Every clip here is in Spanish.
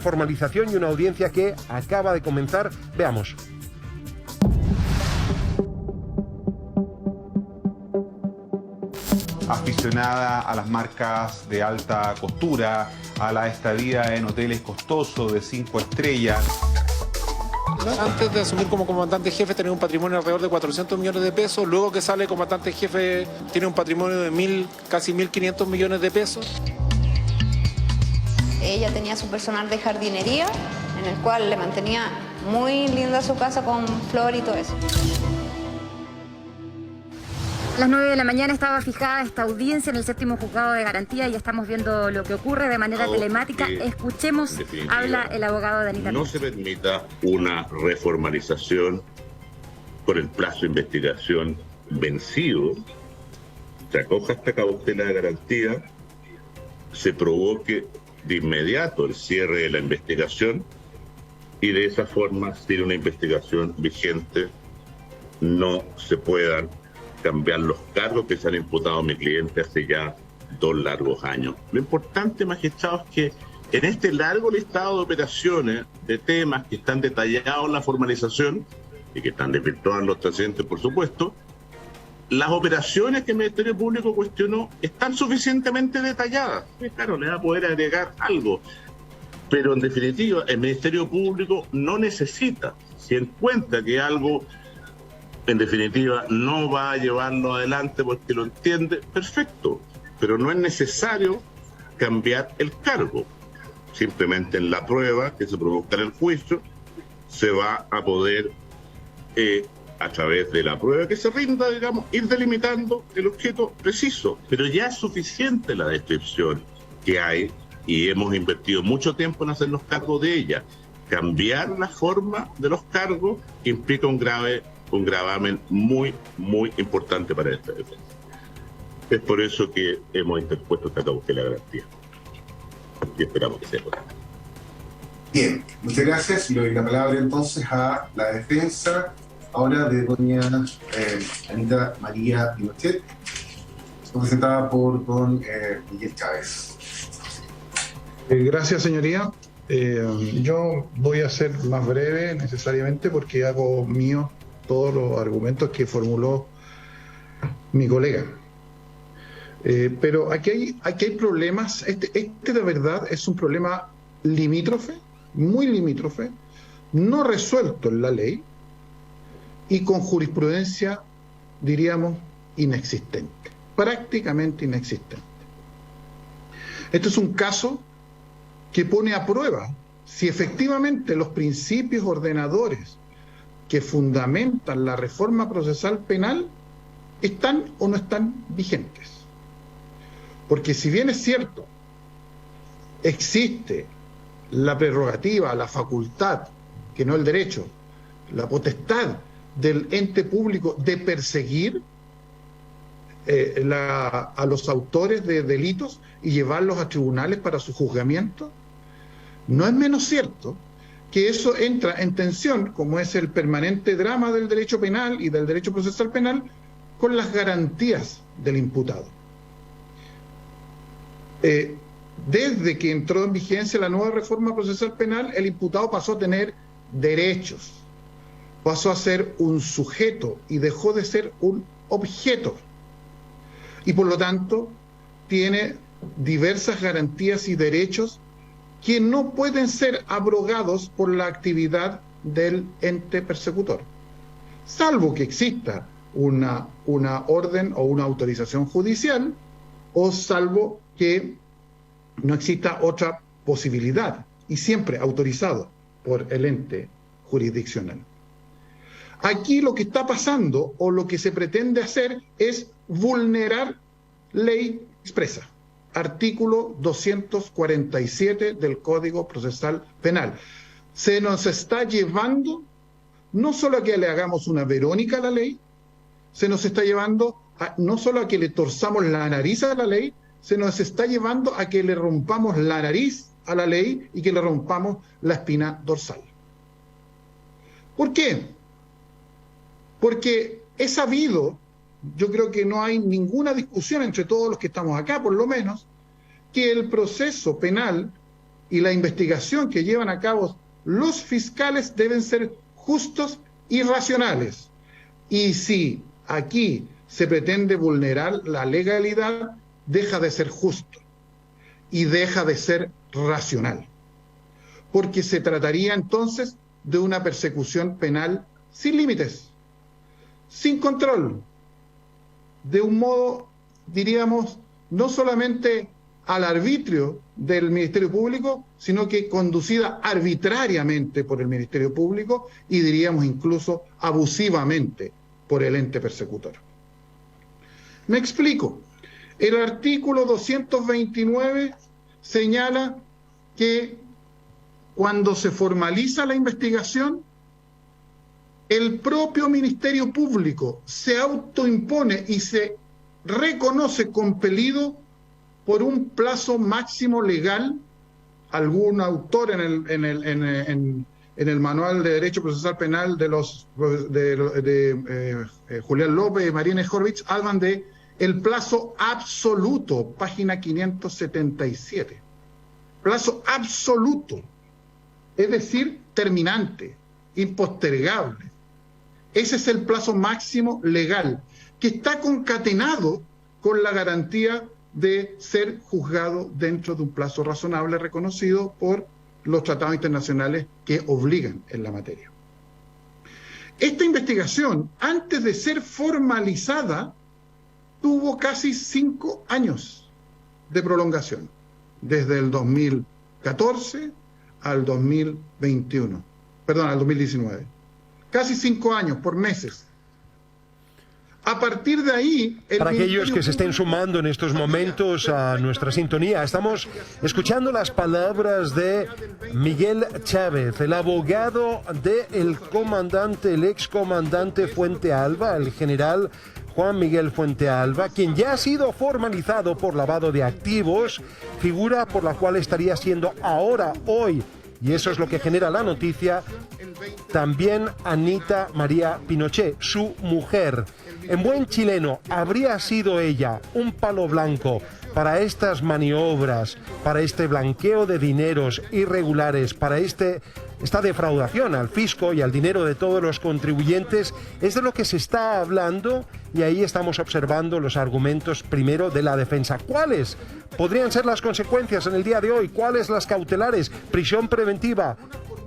formalización y una audiencia que acaba de comenzar. Veamos. Aficionada a las marcas de alta costura, a la estadía en hoteles costosos de 5 estrellas. Antes de asumir como comandante jefe tenía un patrimonio alrededor de 400 millones de pesos. Luego que sale comandante jefe tiene un patrimonio de casi 1.500 millones de pesos. Ella tenía su personal de jardinería, en el cual le mantenía muy linda su casa con flor y todo eso. A las 9 de la mañana estaba fijada esta audiencia en el 7º juzgado de garantía y estamos viendo lo que ocurre de manera telemática. Escuchemos, habla el abogado de Anita. No se permita una reformalización por el plazo de investigación vencido, se acoja esta cautela de garantía, se provoque de inmediato el cierre de la investigación y de esa forma, sin una investigación vigente, no se puedan cambiar los cargos que se han imputado a mi cliente hace ya 2 largos años. Lo importante, magistrado, es que en este largo listado de operaciones, de temas que están detallados en la formalización y que están desvirtuados en los trascendentes, por supuesto, las operaciones que el Ministerio Público cuestionó están suficientemente detalladas. Y claro, le va a poder agregar algo. Pero en definitiva, el Ministerio Público no necesita, si encuentra que algo en definitiva no va a llevarlo adelante porque lo entiende, perfecto, pero no es necesario cambiar el cargo. Simplemente en la prueba que se produzca en el juicio se va a poder, a través de la prueba que se rinda, digamos, ir delimitando el objeto preciso. Pero ya es suficiente la descripción que hay y hemos invertido mucho tiempo en hacernos cargo de ella. Cambiar la forma de los cargos implica un gravamen muy, muy importante para esta defensa. Es por eso que hemos interpuesto esta cautela de garantía. Y esperamos que sea posible. Bien, muchas gracias. Le doy la palabra entonces a la defensa, ahora de doña Anita María Pinochet, presentada por don Miguel Chávez. Gracias, señoría. Yo voy a ser más breve necesariamente porque hago mío todos los argumentos que formuló mi colega. Pero aquí hay problemas. Este de verdad es un problema limítrofe, muy limítrofe, no resuelto en la ley y con jurisprudencia, diríamos, inexistente, prácticamente inexistente. Este es un caso que pone a prueba si efectivamente los principios ordenadores que fundamentan la reforma procesal penal están o no están vigentes. Porque si bien es cierto, existe la prerrogativa, la facultad, que no el derecho, la potestad del ente público de perseguir a los autores de delitos y llevarlos a tribunales para su juzgamiento, no es menos cierto que eso entra en tensión, como es el permanente drama del derecho penal y del derecho procesal penal, con las garantías del imputado. Desde que entró en vigencia la nueva reforma procesal penal, el imputado pasó a tener derechos, pasó a ser un sujeto y dejó de ser un objeto. Y por lo tanto, tiene diversas garantías y derechos que no pueden ser abrogados por la actividad del ente persecutor, salvo que exista una orden o una autorización judicial, o salvo que no exista otra posibilidad, y siempre autorizado por el ente jurisdiccional. Aquí lo que está pasando, o lo que se pretende hacer, es vulnerar ley expresa. Artículo 247 del Código Procesal Penal. Se nos está llevando no solo a que le hagamos una Verónica a la ley, se nos está llevando no solo a que le torzamos la nariz a la ley, se nos está llevando a que le rompamos la nariz a la ley y que le rompamos la espina dorsal. ¿Por qué? Porque es sabido, yo creo que no hay ninguna discusión entre todos los que estamos acá, por lo menos, que el proceso penal y la investigación que llevan a cabo los fiscales deben ser justos y racionales. Y si aquí se pretende vulnerar la legalidad, deja de ser justo y deja de ser racional, porque se trataría entonces de una persecución penal sin límites, sin control, de un modo, diríamos, no solamente al arbitrio del Ministerio Público, sino que conducida arbitrariamente por el Ministerio Público y diríamos incluso abusivamente por el ente persecutor. Me explico. El artículo 229 señala que cuando se formaliza la investigación, el propio Ministerio Público se autoimpone y se reconoce compelido por un plazo máximo legal. Algún autor en el Manual de Derecho Procesal Penal de Julián López y María Horvitz hablan de el plazo absoluto, página 577. Plazo absoluto, es decir, terminante, impostergable. Ese es el plazo máximo legal, que está concatenado con la garantía de ser juzgado dentro de un plazo razonable reconocido por los tratados internacionales que obligan en la materia. Esta investigación, antes de ser formalizada, tuvo casi 5 años de prolongación, desde el 2014 al 2021, perdón, al 2019. Casi 5 años, por meses. A partir de ahí... Para aquellos que se estén sumando en estos momentos a nuestra sintonía, estamos escuchando las palabras de Miguel Chávez, el abogado del comandante, el excomandante Fuente Alba, el general Juan Miguel Fuente Alba, quien ya ha sido formalizado por lavado de activos, figura por la cual estaría siendo ahora, hoy, y eso es lo que genera la noticia, también Anita María Pinochet, su mujer. En buen chileno, habría sido ella un palo blanco para estas maniobras, para este blanqueo de dineros irregulares, para esta defraudación al fisco y al dinero de todos los contribuyentes. Es de lo que se está hablando y ahí estamos observando los argumentos primero de la defensa. ¿Cuáles podrían ser las consecuencias en el día de hoy? ¿Cuáles las cautelares? ¿Prisión preventiva?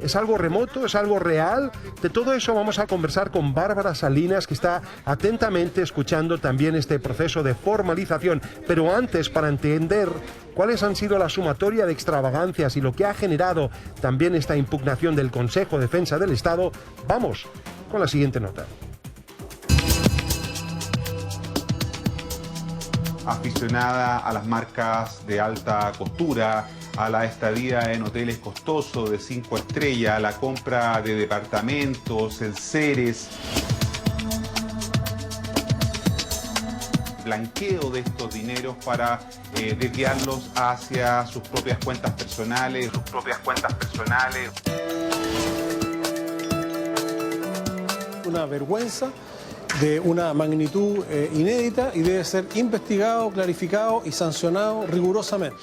¿Es algo remoto? ¿Es algo real? De todo eso vamos a conversar con Bárbara Salinas, que está atentamente escuchando también este proceso de formalización. Pero antes, para entender cuáles han sido la sumatoria de extravagancias y lo que ha generado también esta impugnación del Consejo de Defensa del Estado, vamos con la siguiente nota. Aficionada a las marcas de alta costura, a la estadía en hoteles costosos de 5 estrellas, a la compra de departamentos, enseres, blanqueo de estos dineros para desviarlos hacia sus propias cuentas personales, Una vergüenza de una magnitud inédita y debe ser investigado, clarificado y sancionado rigurosamente.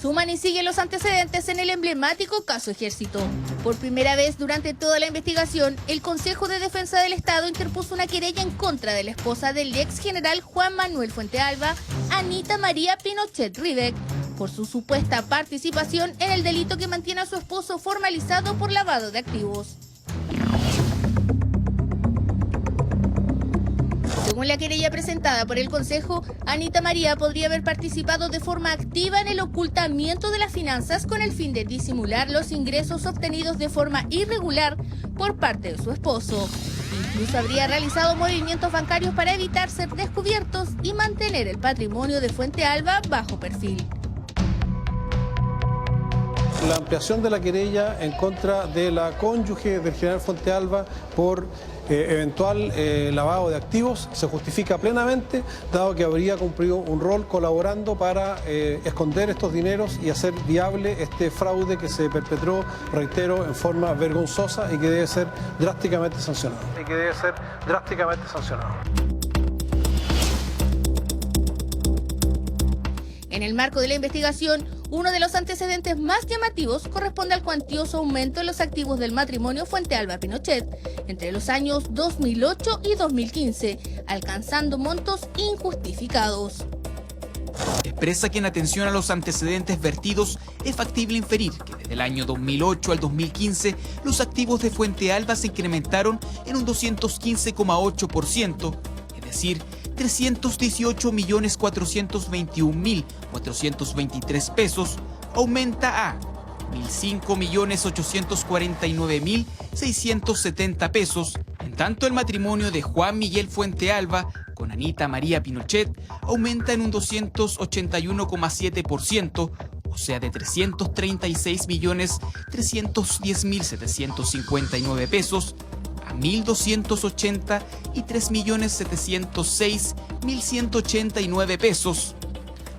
Suman y siguen los antecedentes en el emblemático caso Ejército. Por primera vez durante toda la investigación, el Consejo de Defensa del Estado interpuso una querella en contra de la esposa del ex general Juan Manuel Fuente Alba, Anita María Pinochet Rivek, por su supuesta participación en el delito que mantiene a su esposo formalizado por lavado de activos. Según la querella presentada por el Consejo, Anita María podría haber participado de forma activa en el ocultamiento de las finanzas con el fin de disimular los ingresos obtenidos de forma irregular por parte de su esposo. Incluso habría realizado movimientos bancarios para evitar ser descubiertos y mantener el patrimonio de Fuente Alba bajo perfil. La ampliación de la querella en contra de la cónyuge del general Fuente Alba por eventual lavado de activos se justifica plenamente, dado que habría cumplido un rol colaborando para esconder estos dineros y hacer viable este fraude que se perpetró, reitero, en forma vergonzosa y que debe ser drásticamente sancionado. En el marco de la investigación, uno de los antecedentes más llamativos corresponde al cuantioso aumento en los activos del matrimonio Fuentealba-Pinochet entre los años 2008 y 2015, alcanzando montos injustificados. Expresa que en atención a los antecedentes vertidos es factible inferir que desde el año 2008 al 2015 los activos de Fuentealba se incrementaron en un 215,8%, es decir, 318.421.423 pesos, aumenta a 1.005.849.670 pesos, en tanto el matrimonio de Juan Miguel Fuentealba con Anita María Pinochet aumenta en un 281,7%, o sea de 336.310.759 pesos, a 1.280 y 3.706.189 pesos.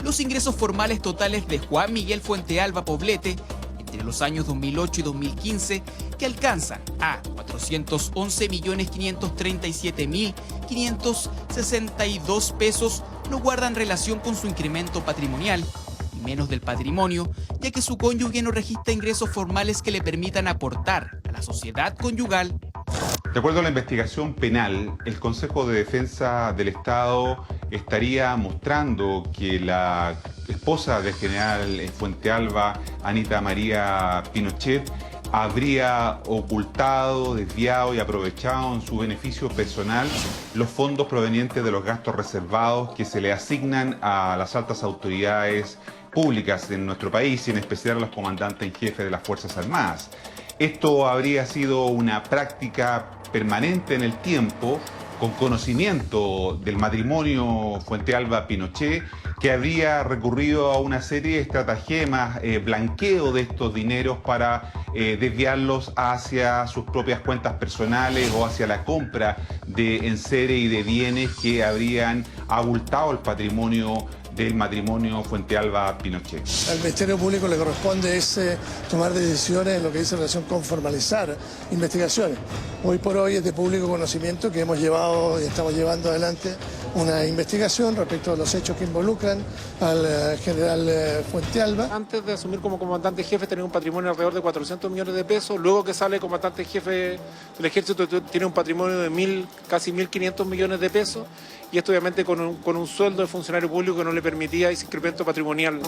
Los ingresos formales totales de Juan Miguel Fuentealba Poblete entre los años 2008 y 2015, que alcanzan a 411.537.562 pesos, no guardan relación con su incremento patrimonial, y menos del patrimonio, ya que su cónyuge no registra ingresos formales que le permitan aportar a la sociedad conyugal. De acuerdo a la investigación penal, el Consejo de Defensa del Estado estaría mostrando que la esposa del general Fuentealba, Anita María Pinochet, habría ocultado, desviado y aprovechado en su beneficio personal los fondos provenientes de los gastos reservados que se le asignan a las altas autoridades públicas en nuestro país y en especial a los comandantes en jefe de las Fuerzas Armadas. Esto habría sido una práctica permanente en el tiempo, con conocimiento del matrimonio Fuentealba-Pinochet, que habría recurrido a una serie de estratagemas, blanqueo de estos dineros para desviarlos hacia sus propias cuentas personales o hacia la compra de enseres y de bienes que habrían abultado el patrimonio del matrimonio Fuentealba-Pinochet. Al Ministerio Público le corresponde tomar decisiones en lo que dice relación con formalizar investigaciones. Hoy por hoy es de público conocimiento que hemos llevado y estamos llevando adelante una investigación respecto a los hechos que involucran al general Fuentealba. Antes de asumir como comandante jefe tenía un patrimonio alrededor de 400 millones de pesos, luego que sale comandante jefe del ejército tiene un patrimonio de casi 1.500 millones de pesos, y esto obviamente con un sueldo de funcionario público que no le permitía ese incremento patrimonial.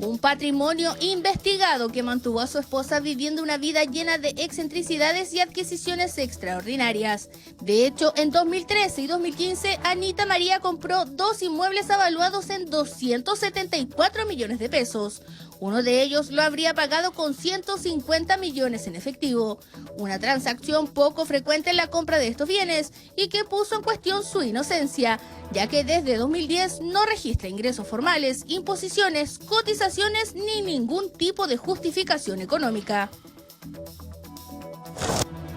Un patrimonio investigado que mantuvo a su esposa viviendo una vida llena de excentricidades y adquisiciones extraordinarias. De hecho, en 2013 y 2015, Anita María compró 2 inmuebles avaluados en 274 millones de pesos. Uno de ellos lo habría pagado con 150 millones en efectivo, una transacción poco frecuente en la compra de estos bienes y que puso en cuestión su inocencia, ya que desde 2010 no registra ingresos formales, imposiciones, cotizaciones ni ningún tipo de justificación económica.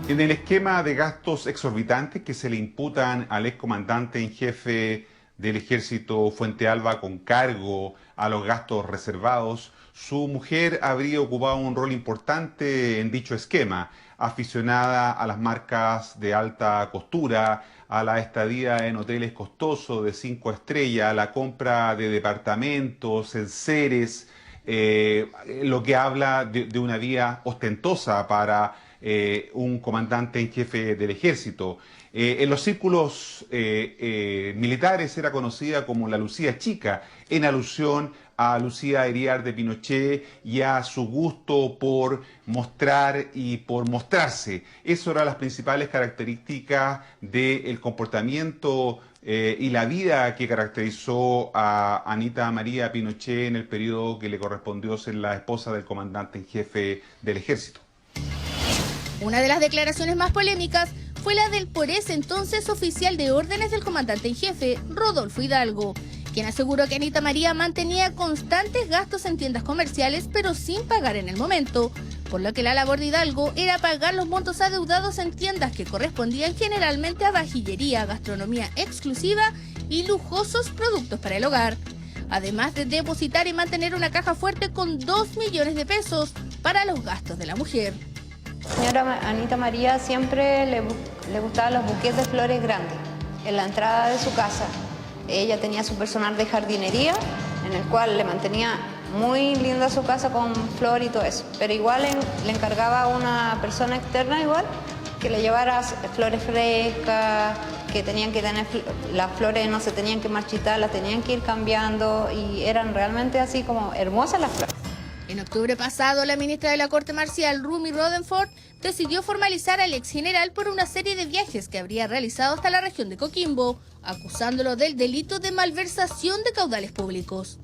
En el esquema de gastos exorbitantes que se le imputan al excomandante en jefe del ejército Fuentealba con cargo a los gastos reservados, su mujer habría ocupado un rol importante en dicho esquema, aficionada a las marcas de alta costura, a la estadía en hoteles costosos de 5 estrellas, a la compra de departamentos, enseres, lo que habla de una vida ostentosa para un comandante en jefe del ejército. En los círculos militares era conocida como la Lucía Chica, en alusión a Lucía Heriard de Pinochet y a su gusto por mostrar y por mostrarse. Esas eran las principales características del comportamiento y la vida que caracterizó a Anita María Pinochet en el periodo que le correspondió ser la esposa del comandante en jefe del ejército. Una de las declaraciones más polémicas fue la del por ese entonces oficial de órdenes del comandante en jefe, Rodolfo Hidalgo, quien aseguró que Anita María mantenía constantes gastos en tiendas comerciales pero sin pagar en el momento, por lo que la labor de Hidalgo era pagar los montos adeudados en tiendas que correspondían generalmente a vajillería, gastronomía exclusiva y lujosos productos para el hogar, además de depositar y mantener una caja fuerte con 2 millones de pesos para los gastos de la mujer. Señora Anita María siempre le gustaban los buquetes de flores grandes. En la entrada de su casa, ella tenía su personal de jardinería, en el cual le mantenía muy linda su casa con flor y todo eso. Pero igual le encargaba a una persona externa igual que le llevara flores frescas, que tenían que tener, las flores no se tenían que marchitar, las tenían que ir cambiando y eran realmente así como hermosas las flores. En octubre pasado, la ministra de la Corte Marcial, Rumi Roddenford, decidió formalizar al ex general por una serie de viajes que habría realizado hasta la región de Coquimbo, acusándolo del delito de malversación de caudales públicos.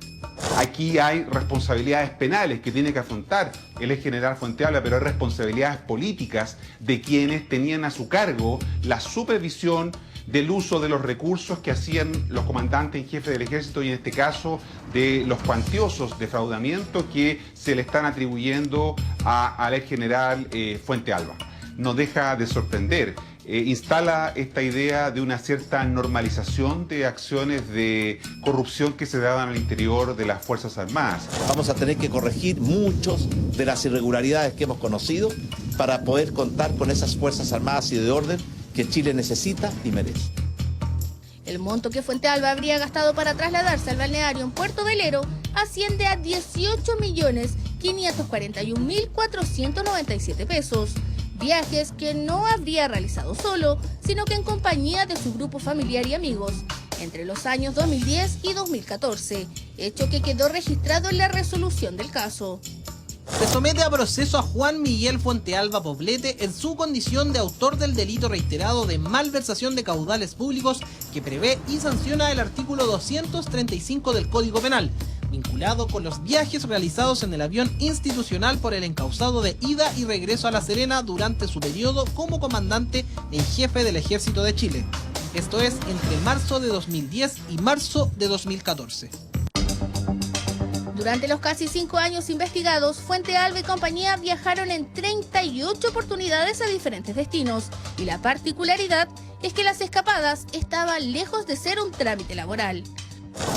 Aquí hay responsabilidades penales que tiene que afrontar el ex general Fuentealba, pero hay responsabilidades políticas de quienes tenían a su cargo la supervisión del uso de los recursos que hacían los comandantes en jefe del ejército y en este caso de los cuantiosos defraudamientos que se le están atribuyendo al ex general Fuentealba. No deja de sorprender. Instala esta idea de una cierta normalización de acciones de corrupción que se daban al interior de las Fuerzas Armadas. Vamos a tener que corregir muchas de las irregularidades que hemos conocido para poder contar con esas Fuerzas Armadas y de orden que Chile necesita y merece. El monto que Fuentealba habría gastado para trasladarse al balneario en Puerto Velero asciende a 18.541.497 pesos. Viajes que no habría realizado solo, sino que en compañía de su grupo familiar y amigos, entre los años 2010 y 2014, hecho que quedó registrado en la resolución del caso. Se somete a proceso a Juan Miguel Fuentealba Poblete en su condición de autor del delito reiterado de malversación de caudales públicos que prevé y sanciona el artículo 235 del Código Penal, vinculado con los viajes realizados en el avión institucional por el encausado de ida y regreso a La Serena durante su periodo como comandante en jefe del Ejército de Chile. Esto es entre marzo de 2010 y marzo de 2014. Durante los casi 5 años investigados, Fuentealba y compañía viajaron en 38 oportunidades a diferentes destinos y la particularidad es que las escapadas estaban lejos de ser un trámite laboral.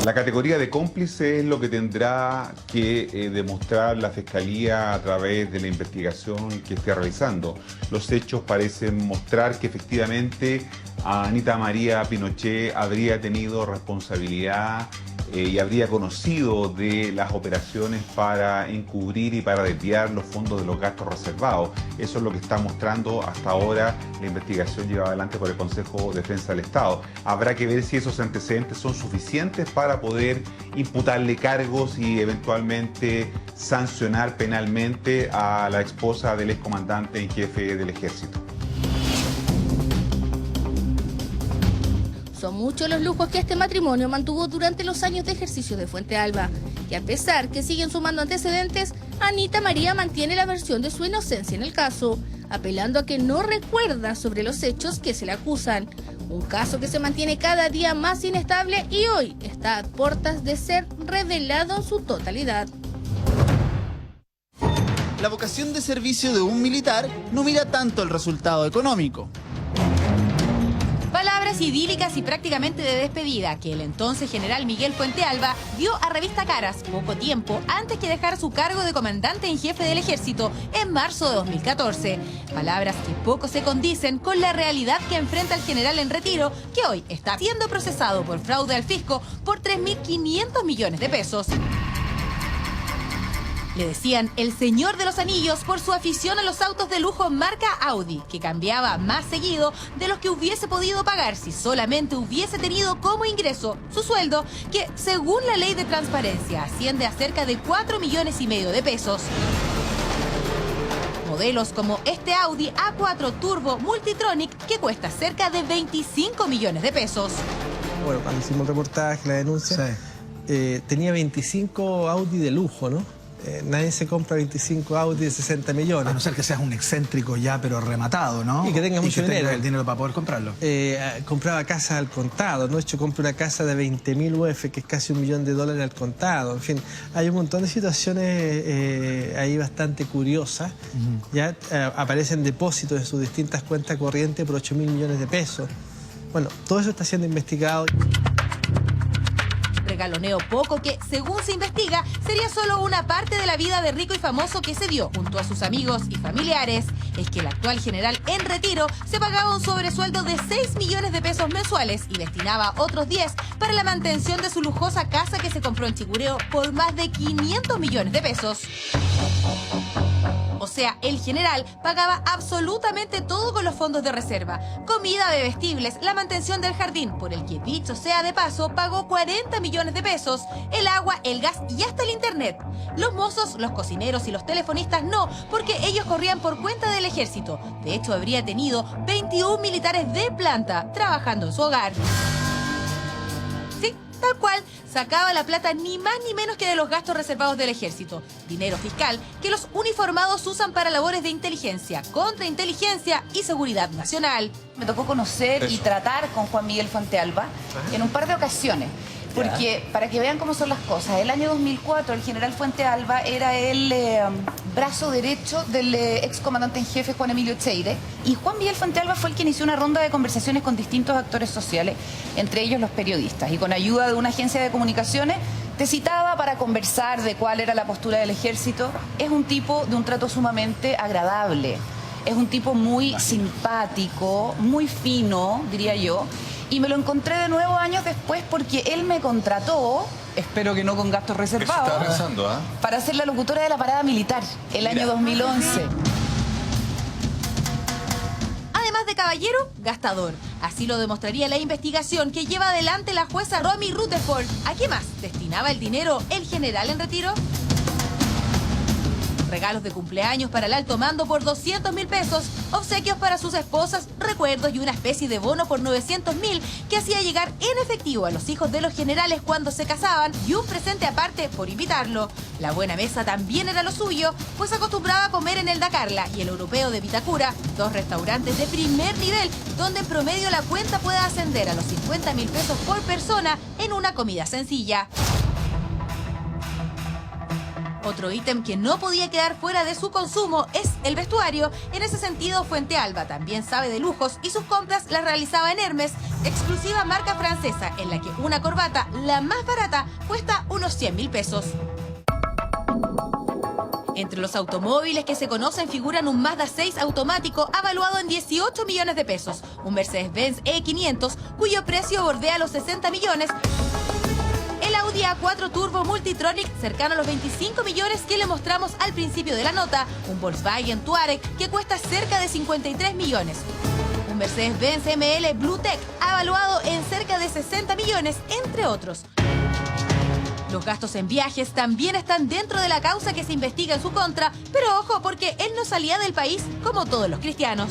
La categoría de cómplice es lo que tendrá que demostrar la Fiscalía a través de la investigación que esté realizando. Los hechos parecen mostrar que efectivamente Anita María Pinochet habría tenido responsabilidad y habría conocido de las operaciones para encubrir y para desviar los fondos de los gastos reservados. Eso es lo que está mostrando hasta ahora la investigación llevada adelante por el Consejo de Defensa del Estado. Habrá que ver si esos antecedentes son suficientes para poder imputarle cargos y eventualmente sancionar penalmente a la esposa del excomandante en jefe del Ejército. Son muchos los lujos que este matrimonio mantuvo durante los años de ejercicio de Fuentealba. Y a pesar que siguen sumando antecedentes, Anita María mantiene la versión de su inocencia en el caso, apelando a que no recuerda sobre los hechos que se le acusan. Un caso que se mantiene cada día más inestable y hoy está a puertas de ser revelado en su totalidad. La vocación de servicio de un militar no mira tanto el resultado económico. Palabras idílicas y prácticamente de despedida que el entonces general Miguel Fuentealba dio a Revista Caras poco tiempo antes que dejara su cargo de comandante en jefe del ejército en marzo de 2014. Palabras que poco se condicen con la realidad que enfrenta el general en retiro, que hoy está siendo procesado por fraude al fisco por 3.500 millones de pesos. Le decían el señor de los anillos por su afición a los autos de lujo marca Audi, que cambiaba más seguido de los que hubiese podido pagar si solamente hubiese tenido como ingreso su sueldo, que según la ley de transparencia asciende a cerca de 4,5 millones de pesos. Modelos como este Audi A4 Turbo Multitronic, que cuesta cerca de 25 millones de pesos. Bueno, cuando hicimos el reportaje, la denuncia, tenía 25 Audi de lujo, ¿no? Nadie se compra 25 Audi de 60 millones. A no ser que seas un excéntrico ya, pero rematado, ¿no? Y que tenga mucho dinero. El dinero para poder comprarlo. Compraba casas al contado, ¿no? Yo compré una casa de 20.000 UF, que es casi $1 millón al contado. En fin, hay un montón de situaciones ahí bastante curiosas. Ya aparecen depósitos en sus distintas cuentas corrientes por 8.000 millones de pesos. Bueno, todo eso está siendo investigado. regaloneo poco que, según se investiga, sería solo una parte de la vida de rico y famoso que se dio junto a sus amigos y familiares. Es que el actual general en retiro se pagaba un sobresueldo de 6 millones de pesos mensuales y destinaba otros 10 para la mantención de su lujosa casa que se compró en Chicureo por más de 500 millones de pesos. O sea, el general pagaba absolutamente todo con los fondos de reserva. Comida, bebestibles, la mantención del jardín, por el que, dicho sea de paso, pagó 40 millones de pesos, el agua, el gas y hasta el internet. Los mozos, los cocineros y los telefonistas no, porque ellos corrían por cuenta del ejército. De hecho, habría tenido 21 militares de planta trabajando en su hogar. Sí, tal cual, sacaba la plata ni más ni menos que de los gastos reservados del ejército. Dinero fiscal que los uniformados usan para labores de inteligencia, contrainteligencia y seguridad nacional. Me tocó conocer y tratar con Juan Miguel Fuentealba en un par de ocasiones. Porque, para que vean cómo son las cosas, el año 2004 el general Fuentealba era el brazo derecho del excomandante en jefe Juan Emilio Cheire, y Juan Miguel Fuentealba fue el que inició una ronda de conversaciones con distintos actores sociales, entre ellos los periodistas, y con ayuda de una agencia de comunicaciones te citaba para conversar de cuál era la postura del ejército. Es un tipo de un trato sumamente agradable, es un tipo muy simpático, muy fino, diría yo. Y me lo encontré de nuevo años después porque él me contrató, espero que no con gastos reservados, estaba pensando, para ser la locutora de la parada militar el año 2011. Además de caballero, gastador. Así lo demostraría la investigación que lleva adelante la jueza Romy Rutherford. ¿A qué más destinaba el dinero el general en retiro? Regalos de cumpleaños para el alto mando por 200.000 pesos, obsequios para sus esposas, recuerdos y una especie de bono por 900.000 que hacía llegar en efectivo a los hijos de los generales cuando se casaban, y un presente aparte por invitarlo. La buena mesa también era lo suyo, pues acostumbraba a comer en el Da Carla y el Europeo de Vitacura, dos restaurantes de primer nivel, donde en promedio la cuenta puede ascender a los 50.000 pesos por persona en una comida sencilla. Otro ítem que no podía quedar fuera de su consumo es el vestuario. En ese sentido, Fuentealba también sabe de lujos y sus compras las realizaba en Hermes, exclusiva marca francesa, en la que una corbata, la más barata, cuesta unos 100.000 pesos. Entre los automóviles que se conocen figuran un Mazda 6 automático avaluado en 18 millones de pesos, un Mercedes-Benz E500 cuyo precio bordea los 60 millones, el Audi A4 Turbo Multitronic cercano a los 25 millones que le mostramos al principio de la nota, un Volkswagen Touareg que cuesta cerca de 53 millones, un Mercedes-Benz ML Bluetech avaluado en cerca de 60 millones, entre otros. Los gastos en viajes también están dentro de la causa que se investiga en su contra, pero ojo, porque él no salía del país como todos los cristianos.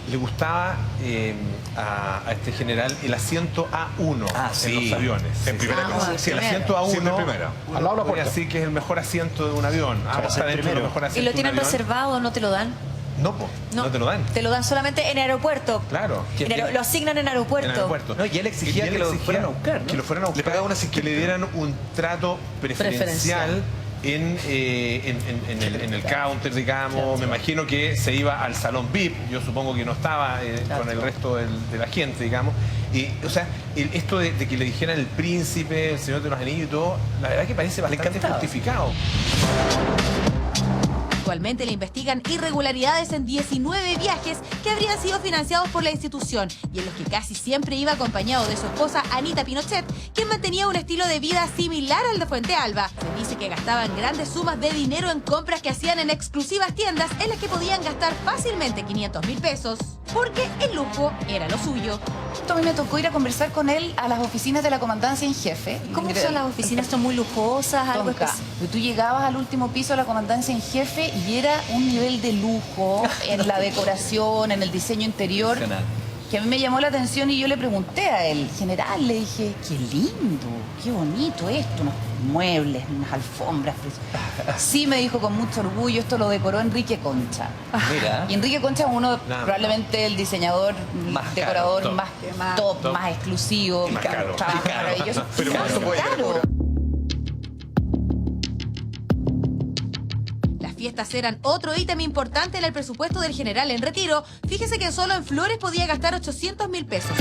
Le gustaba a este general el asiento A1 en los aviones. En primera clase. Sí, el asiento A1. Siempre en primera. Al lado voy a decir que es el mejor asiento de un avión. Está dentro de los mejores asientos. ¿Y lo tienen reservado o no te lo dan? No, no te lo dan. Te lo dan solamente en aeropuerto. Claro. Lo asignan en aeropuerto. En aeropuerto. No, y él exigía que lo fueran a buscar, ¿no? Que lo fueran a buscar. Le pagaban que le dieran un trato preferencial. En el counter, digamos. Me imagino que se iba al salón VIP. Yo supongo que no estaba con el resto de la gente, digamos. Y, o sea, esto de que le dijeran el príncipe, el señor de los anillos y todo, la verdad que parece bastante justificado. Actualmente le investigan irregularidades en 19 viajes que habrían sido financiados por la institución y en los que casi siempre iba acompañado de su esposa Anita Pinochet, quien mantenía un estilo de vida similar al de Fuentealba. Se dice que gastaban grandes sumas de dinero en compras que hacían en exclusivas tiendas en las que podían gastar fácilmente 500.000 pesos, porque el lujo era lo suyo. A mí me tocó ir a conversar con él a las oficinas de la comandancia en jefe. ¿Cómo son las oficinas? ¿Son muy lujosas? Algo especial. Tú llegabas al último piso de la comandancia en jefe y era un nivel de lujo en la decoración, en el diseño interior, que a mí me llamó la atención y yo le pregunté a él, general, le dije, qué lindo, qué bonito esto, unos muebles, unas alfombras. Sí, me dijo con mucho orgullo, esto lo decoró Enrique Concha. Mira. Y Enrique Concha es uno, probablemente el diseñador, más decorador caro, más top, más exclusivo, más caro. Maravilloso. Pero ¿cuánto puede caro? Las fiestas eran otro ítem importante en el presupuesto del general en retiro. Fíjese que solo en flores podía gastar 800.000 pesos.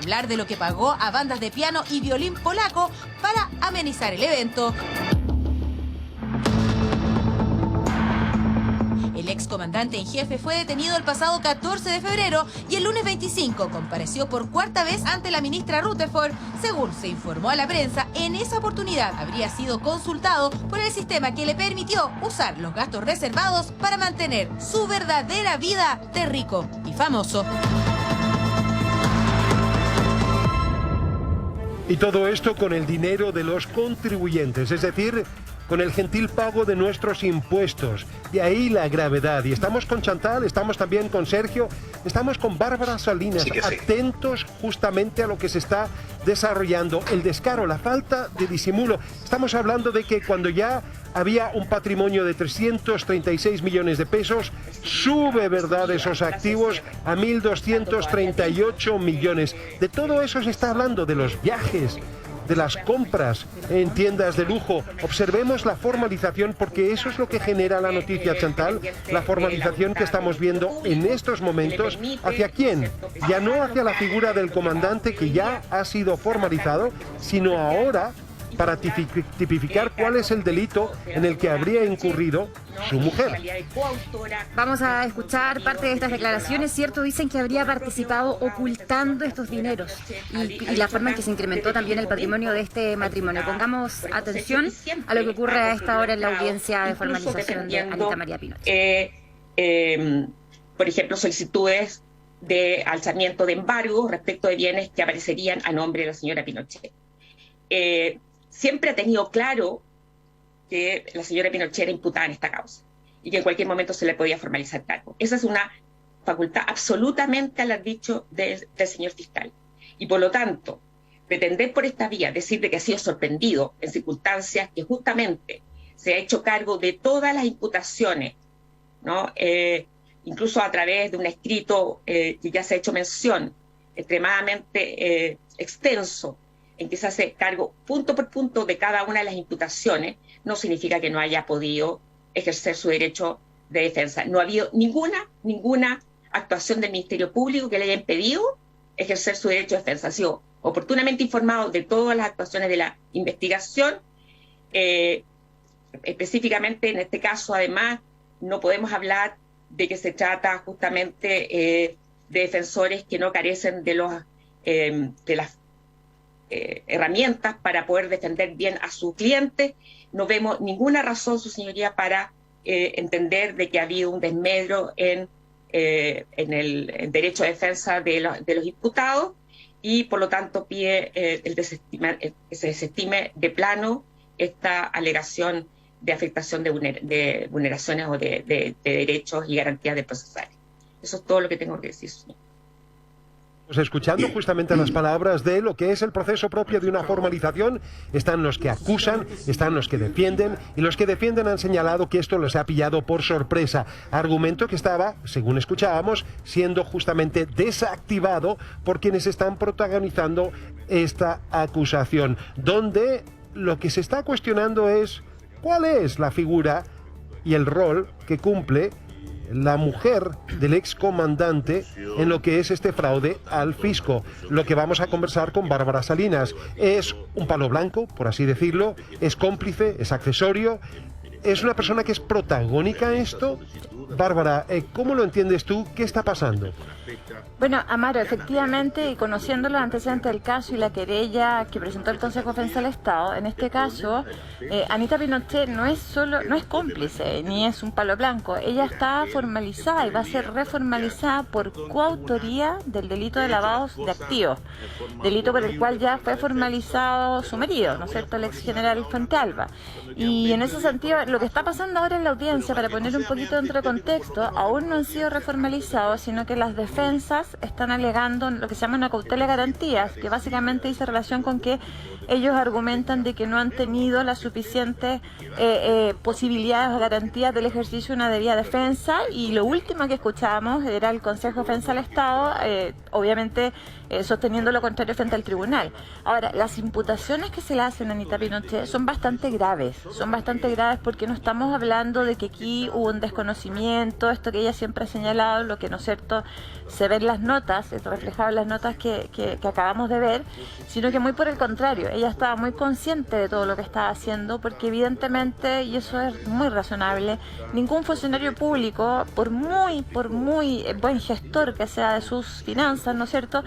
hablar de lo que pagó a bandas de piano y violín polaco para amenizar el evento. El excomandante en jefe fue detenido el pasado 14 de febrero y el lunes 25 compareció por cuarta vez ante la ministra Rutherford. Según se informó a la prensa, en esa oportunidad habría sido consultado por el sistema que le permitió usar los gastos reservados para mantener su verdadera vida de rico y famoso. Y todo esto con el dinero de los contribuyentes, es decir, con el gentil pago de nuestros impuestos. De ahí la gravedad. Y estamos con Chantal, estamos también con Sergio, estamos con Bárbara Salinas, atentos justamente a lo que se está desarrollando. El descaro, la falta de disimulo. Estamos hablando de que cuando ya había un patrimonio de 336 millones de pesos, sube, ¿verdad?, esos activos a 1.238 millones. De todo eso se está hablando, de los viajes, de las compras en tiendas de lujo. Observemos la formalización, porque eso es lo que genera la noticia, Chantal, la formalización que estamos viendo en estos momentos. ¿Hacia quién? Ya no hacia la figura del comandante, que ya ha sido formalizado, sino ahora para tipificar cuál es el delito en el que habría incurrido su mujer. Vamos a escuchar parte de estas declaraciones. Cierto, dicen que habría participado ocultando estos dineros y la forma en que se incrementó también el patrimonio de este matrimonio. Pongamos atención a lo que ocurre a esta hora en la audiencia de formalización de Anita María Pinochet. Por ejemplo, solicitudes de alzamiento de embargo respecto de bienes que aparecerían a nombre de la señora Pinochet. Siempre ha tenido claro que la señora Pinochet era imputada en esta causa y que en cualquier momento se le podía formalizar cargo. Esa es una facultad absolutamente al arbitrio del señor fiscal. Y por lo tanto, pretender por esta vía decir de que ha sido sorprendido en circunstancias que justamente se ha hecho cargo de todas las imputaciones, ¿no? Incluso a través de un escrito que ya se ha hecho mención, extremadamente extenso, en que se hace cargo punto por punto de cada una de las imputaciones, no significa que no haya podido ejercer su derecho de defensa. No ha habido ninguna actuación del Ministerio Público que le haya impedido ejercer su derecho de defensa. Ha sido oportunamente informado de todas las actuaciones de la investigación. Específicamente en este caso, además, no podemos hablar de que se trata justamente de defensores que no carecen de las herramientas para poder defender bien a su cliente. No vemos ninguna razón, su señoría, para entender de que ha habido un desmedro en el derecho de defensa de los imputados, y por lo tanto pide que se desestime de plano esta alegación de afectación de vulneraciones o de derechos y garantías de procesales. Eso es todo lo que tengo que decir, señor. Pues escuchando justamente las palabras de lo que es el proceso propio de una formalización, están los que acusan, están los que defienden, y los que defienden han señalado que esto les ha pillado por sorpresa, argumento que estaba, según escuchábamos, siendo justamente desactivado por quienes están protagonizando esta acusación, donde lo que se está cuestionando es cuál es la figura y el rol que cumple la mujer del excomandante en lo que es este fraude al fisco. Lo que vamos a conversar con Bárbara Salinas es un palo blanco, por así decirlo, es cómplice, es accesorio, es una persona que es protagónica en esto. Bárbara, ¿cómo lo entiendes tú? ¿Qué está pasando? Bueno, Amaro, efectivamente, y conociendo los antecedentes del caso y la querella que presentó el Consejo de Defensa del Estado, en este caso, Anita Pinochet no es cómplice, ni es un palo blanco. Ella está formalizada y va a ser reformalizada por coautoría del delito de lavado de activos, delito por el cual ya fue formalizado su marido, ¿no es cierto?, el ex general Fuentealba. Y en ese sentido, lo que está pasando ahora en la audiencia, para poner un poquito dentro de contexto, aún no han sido reformalizados, sino que las defensas están alegando lo que se llama una cautela de garantías, que básicamente dice relación con que ellos argumentan de que no han tenido las suficientes posibilidades o garantías del ejercicio de una debida defensa, y lo último que escuchábamos era el Consejo de Defensa del Estado, obviamente sosteniendo lo contrario frente al tribunal. Ahora, las imputaciones que se le hacen a Anita Pinochet son bastante graves porque no estamos hablando de que aquí hubo un desconocimiento endeudamiento, esto que ella siempre ha señalado, lo que, ¿no es cierto?, se ve en las notas, es reflejado en las notas que acabamos de ver, sino que muy por el contrario, ella estaba muy consciente de todo lo que estaba haciendo, porque evidentemente, y eso es muy razonable, ningún funcionario público, por muy buen gestor que sea de sus finanzas, ¿no es cierto?,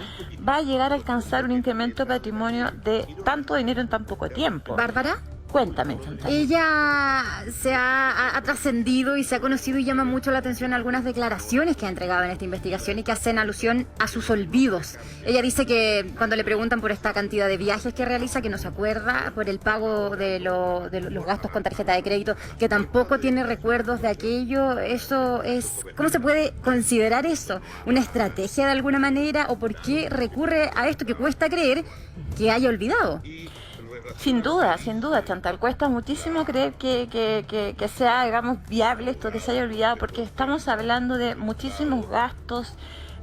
va a llegar a alcanzar un incremento de patrimonio de tanto dinero en tan poco tiempo. ¿Bárbara? Cuéntame, Chantal. Ella se ha trascendido y se ha conocido y llama mucho la atención algunas declaraciones que ha entregado en esta investigación y que hacen alusión a sus olvidos. Ella dice que cuando le preguntan por esta cantidad de viajes que realiza, que no se acuerda, por el pago de los gastos con tarjeta de crédito, que tampoco tiene recuerdos de aquello. Eso es, ¿cómo se puede considerar eso? ¿Una estrategia de alguna manera? ¿O por qué recurre a esto que cuesta creer que haya olvidado? Sin duda, Chantal, cuesta muchísimo creer que sea, digamos, viable esto, que se haya olvidado, porque estamos hablando de muchísimos gastos,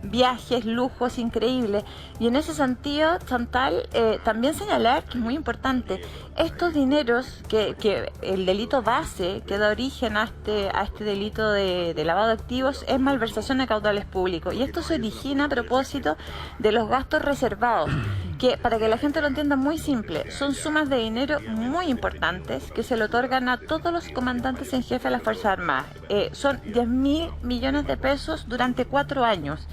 viajes, lujos increíbles. Y en ese sentido, Chantal, también señalar que es muy importante, estos dineros que el delito base que da origen a este delito de lavado de activos es malversación de caudales públicos. Y esto se origina a propósito de los gastos reservados, que para que la gente lo entienda muy simple, son sumas de dinero muy importantes que se le otorgan a todos los comandantes en jefe de las Fuerzas Armadas. Son 10.000 millones de pesos durante 4 años.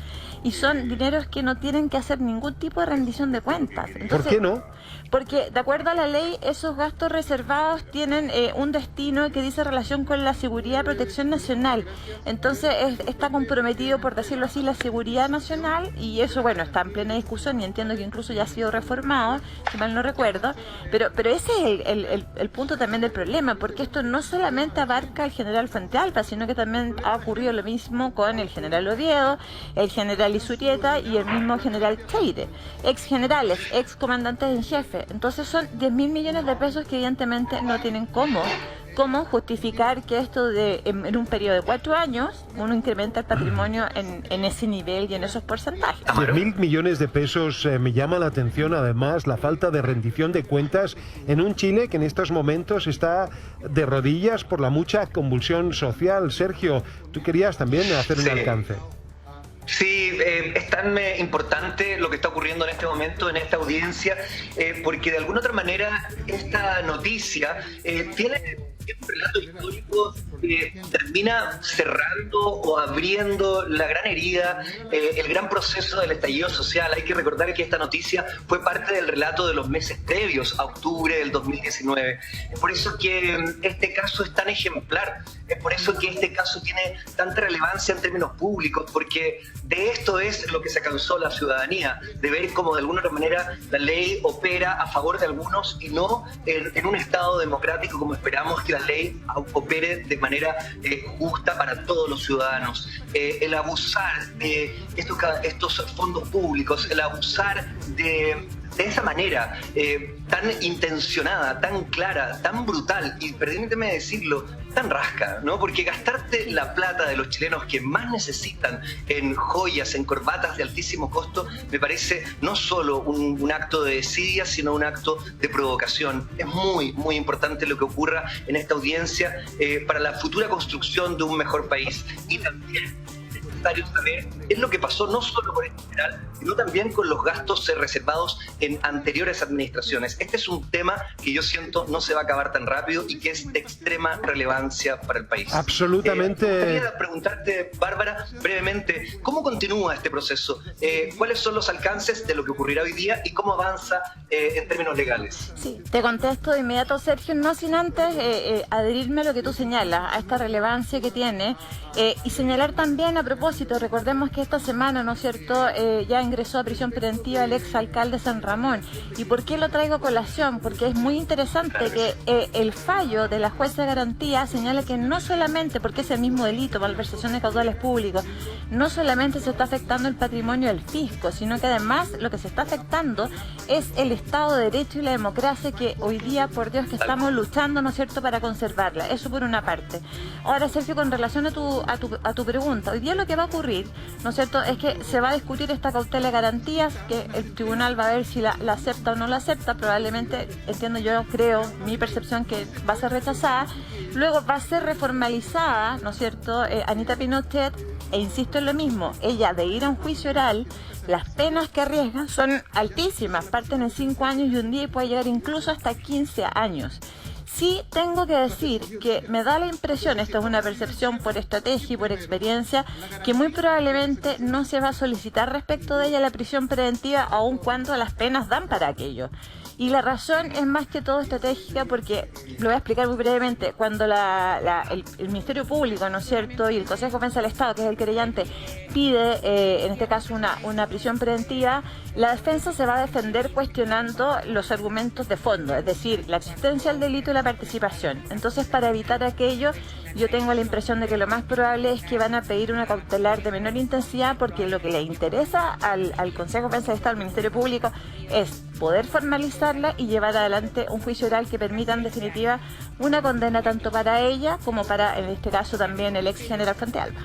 Y son dineros que no tienen que hacer ningún tipo de rendición de cuentas. Entonces, ¿por qué no? Porque de acuerdo a la ley, esos gastos reservados tienen un destino que dice relación con la seguridad y protección nacional. Entonces está comprometido, por decirlo así, la seguridad nacional, y eso, bueno, está en plena discusión y entiendo que incluso ya ha sido reformado, si mal no recuerdo, pero ese es el punto también del problema, porque esto no solamente abarca al general Fuentealba, sino que también ha ocurrido lo mismo con el general Oviedo, el general Izurieta y el mismo general Cheire, ex generales, ex comandantes en jefe. Entonces son 10.000 millones de pesos que evidentemente no tienen cómo justificar que esto en un periodo de 4 años uno incrementa el patrimonio en ese nivel y en esos porcentajes. 10.000 millones de pesos. Me llama la atención además la falta de rendición de cuentas en un Chile que en estos momentos está de rodillas por la mucha convulsión social. Sergio, tú querías también hacer un alcance. Sí, es tan importante lo que está ocurriendo en este momento, en esta audiencia, porque de alguna otra manera esta noticia tiene un relato histórico que termina cerrando o abriendo la gran herida, el gran proceso del estallido social. Hay que recordar que esta noticia fue parte del relato de los meses previos a octubre del 2019. Es por eso que este caso es tan ejemplar, es por eso que este caso tiene tanta relevancia en términos públicos, porque de esto es lo que se cansó la ciudadanía, de ver cómo de alguna otra manera la ley opera a favor de algunos y no en un Estado democrático como esperamos que la ley opere de manera justa para todos los ciudadanos. El abusar de estos fondos públicos, el abusar de esa manera tan intencionada, tan clara, tan brutal y, permíteme decirlo, tan rasca, ¿no? Porque gastarte la plata de los chilenos que más necesitan en joyas, en corbatas de altísimo costo, me parece no solo un acto de desidia, sino un acto de provocación. Es muy, muy importante lo que ocurra en esta audiencia para la futura construcción de un mejor país. Y también es necesario saber qué es lo que pasó no solo con este general, sino también con los gastos reservados en anteriores administraciones. Este es un tema que yo siento no se va a acabar tan rápido y que es de extrema relevancia para el país. Absolutamente. Quería preguntarte, Bárbara, brevemente, ¿cómo continúa este proceso? ¿Cuáles son los alcances de lo que ocurrirá hoy día y cómo avanza en términos legales? Sí, te contesto de inmediato, Sergio, no sin antes adherirme a lo que tú señalas, a esta relevancia que tiene, y señalar también a propósito, recordemos que esta semana, ¿no es cierto?, ya ingresó a prisión preventiva el exalcalde San Ramón. ¿Y por qué lo traigo a colación? Porque es muy interesante que el fallo de la jueza de garantía señala que no solamente, porque es el mismo delito, malversación de caudales públicos, no solamente se está afectando el patrimonio del fisco, sino que además lo que se está afectando es el Estado de Derecho y la democracia que hoy día, por Dios, que estamos luchando, ¿no es cierto?, para conservarla. Eso por una parte. Ahora, Sergio, con relación a tu pregunta, hoy día lo que va a ocurrir, ¿no es cierto?, es que se va a discutir esta cautela de garantías, que el tribunal va a ver si la acepta o no la acepta. Probablemente, entiendo yo, creo, mi percepción, que va a ser rechazada. Luego va a ser reformalizada, ¿no es cierto?, Anita Pinochet, e insisto en lo mismo, ella, de ir a un juicio oral, las penas que arriesgan son altísimas, parten en 5 años y un día, y puede llegar incluso hasta 15 años. Sí tengo que decir que me da la impresión, esto es una percepción por estrategia y por experiencia, que muy probablemente no se va a solicitar respecto de ella la prisión preventiva, aun cuando las penas dan para aquello. Y la razón es más que todo estratégica, porque, lo voy a explicar muy brevemente, cuando el Ministerio Público, ¿no es cierto?, y el Consejo de Defensa del Estado, que es el querellante, pide, en este caso, una prisión preventiva, la defensa se va a defender cuestionando los argumentos de fondo, es decir, la existencia del delito y la participación. Entonces, para evitar aquello, yo tengo la impresión de que lo más probable es que van a pedir una cautelar de menor intensidad, porque lo que le interesa al Consejo de Defensa del Estado, al Ministerio Público, es poder formalizarla y llevar adelante un juicio oral que permita, en definitiva, una condena tanto para ella como para, en este caso, también el ex general Fuentealba.